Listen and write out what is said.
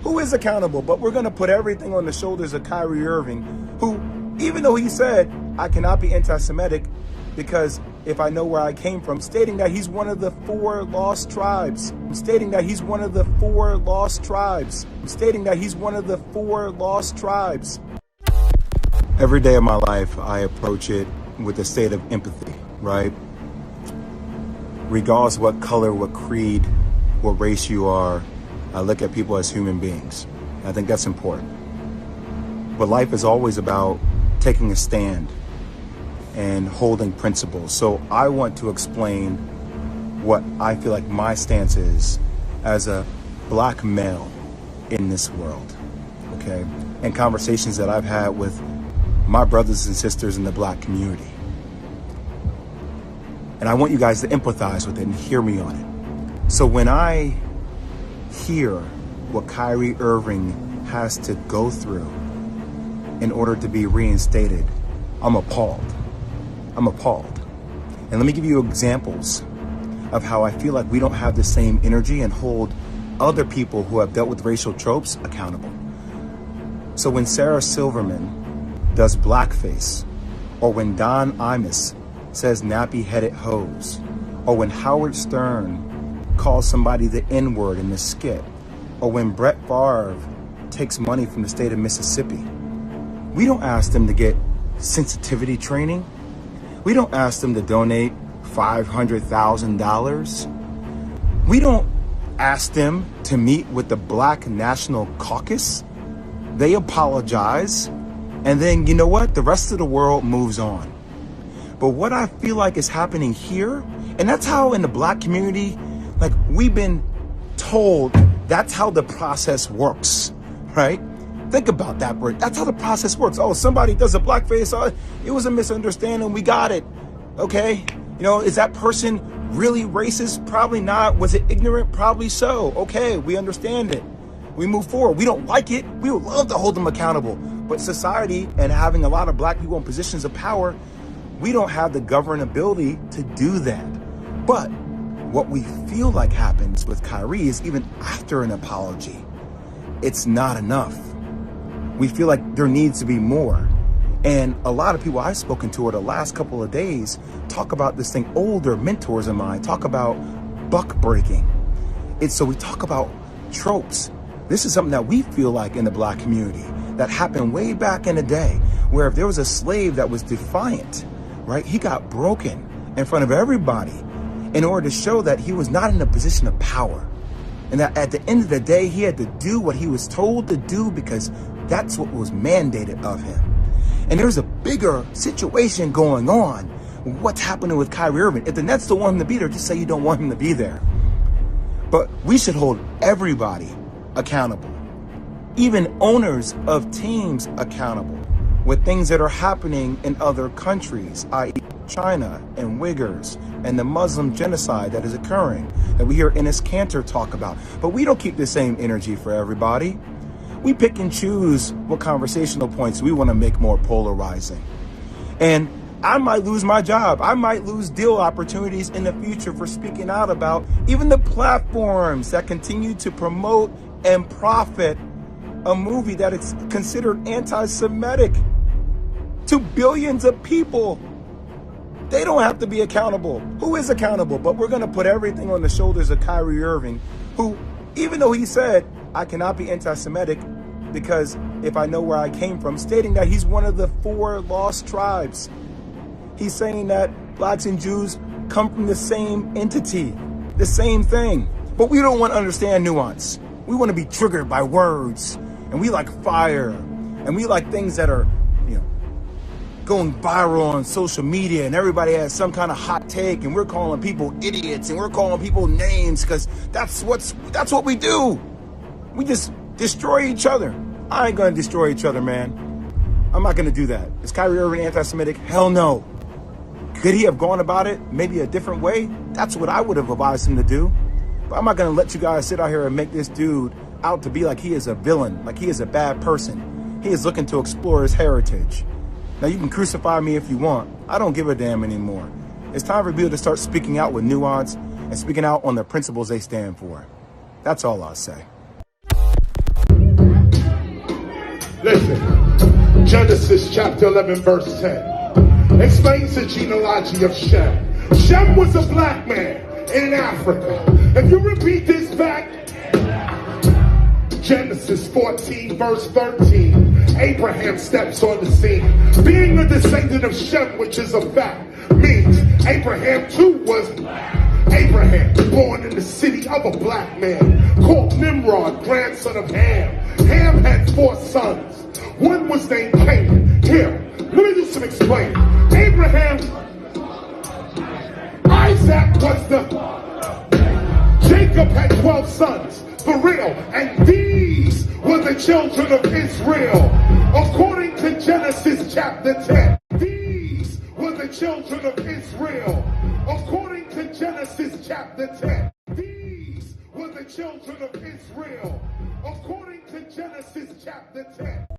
who is accountable, but we're going to put everything on the shoulders of Kyrie Irving, who, even though he said, I cannot be anti-Semitic because if I know where I came from, stating that he's one of the 4 lost tribes, stating that he's one of the 4 lost tribes, stating that he's one of the 4 lost tribes. Every day of my life, I approach it with a state of empathy, right? Regardless of what color, what creed, what race you are, I look at people as human beings. I think that's important. But life is always about taking a stand and holding principles. So I want to explain what I feel like my stance is as a black male in this world, okay? And conversations that I've had with my brothers and sisters in the black community. And I want you guys to empathize with it and hear me on it. So when I hear what Kyrie Irving has to go through in order to be reinstated, I'm appalled. I'm appalled. And let me give you examples of how I feel like we don't have the same energy and hold other people who have dealt with racial tropes accountable. So when Sarah Silverman does blackface, or when Don Imus says nappy-headed hoes, or when Howard Stern calls somebody the N-word in the skit, or when Brett Favre takes money from the state of Mississippi, we don't ask them to get sensitivity training. We don't ask them to donate $500,000. We don't ask them to meet with the Black National Caucus. They apologize, and then you know what? The rest of the world moves on. But what I feel like is happening here, and that's how in the black community, like we've been told that's how the process works, right? Think about that word. That's how the process works. Oh, somebody does a blackface. Oh, it was a misunderstanding. We got it. Okay. You know, is that person really racist? Probably not. Was it ignorant? Probably so. Okay. We understand it. We move forward. We don't like it. We would love to hold them accountable. But society and having a lot of black people in positions of power, we don't have the governability to do that. But what we feel like happens with Kyrie is even after an apology, it's not enough. We feel like there needs to be more. And a lot of people I've spoken to over the last couple of days talk about this thing. Older mentors of mine talk about buck breaking. So we talk about tropes. This is something that we feel like in the black community that happened way back in the day, where if there was a slave that was defiant, right, he got broken in front of everybody in order to show that he was not in a position of power. And that at the end of the day, he had to do what he was told to do because that's what was mandated of him. And there's a bigger situation going on. What's happening with Kyrie Irving? If the Nets don't want him to be there, just say you don't want him to be there. But we should hold everybody accountable, even owners of teams accountable, with things that are happening in other countries, i.e. China and Uyghurs and the Muslim genocide that is occurring, that we hear Enes Kanter talk about. But we don't keep the same energy for everybody. We pick and choose what conversational points we want to make more polarizing. And I might lose my job. I might lose deal opportunities in the future for speaking out about even the platforms that continue to promote and profit a movie that is considered anti-Semitic to billions of people. They don't have to be accountable. Who is accountable? But we're going to put everything on the shoulders of Kyrie Irving, who, even though he said, I cannot be anti-Semitic because if I know where I came from, stating that he's one of the 4 lost tribes. He's saying that blacks and Jews come from the same entity, the same thing. But we don't want to understand nuance. We want to be triggered by words, and we like fire, and we like things that are, going viral on social media, and everybody has some kind of hot take, and we're calling people idiots, and we're calling people names because that's what we do. We just destroy each other. I ain't gonna destroy each other, man. I'm not gonna do that. Is Kyrie Irving anti-Semitic? Hell no. Could he have gone about it maybe a different way? That's what I would have advised him to do. But I'm not gonna let you guys sit out here and make this dude out to be like he is a villain, like he is a bad person. He is looking to explore his heritage. Now, you can crucify me if you want. I don't give a damn anymore. It's time for people to start speaking out with nuance and speaking out on the principles they stand for. That's all I'll say. Listen, Genesis chapter 11 verse 10 explains the genealogy of Shem. Shem was a black man in Africa. If you repeat this back, Genesis 14 verse 13, Abraham steps on the scene. Being a descendant of Shem, which is a fact, means Abraham too was Abraham, born in the city of a black man called Nimrod, grandson of Ham. Ham had 4 sons. One was named Canaan. Here, let me do some explaining. Abraham, Isaac was Jacob had 12 sons, for real, and these were the children of Israel. According to Genesis chapter 10, these were the children of Israel. According to Genesis chapter 10, these were the children of Israel. According to Genesis chapter 10.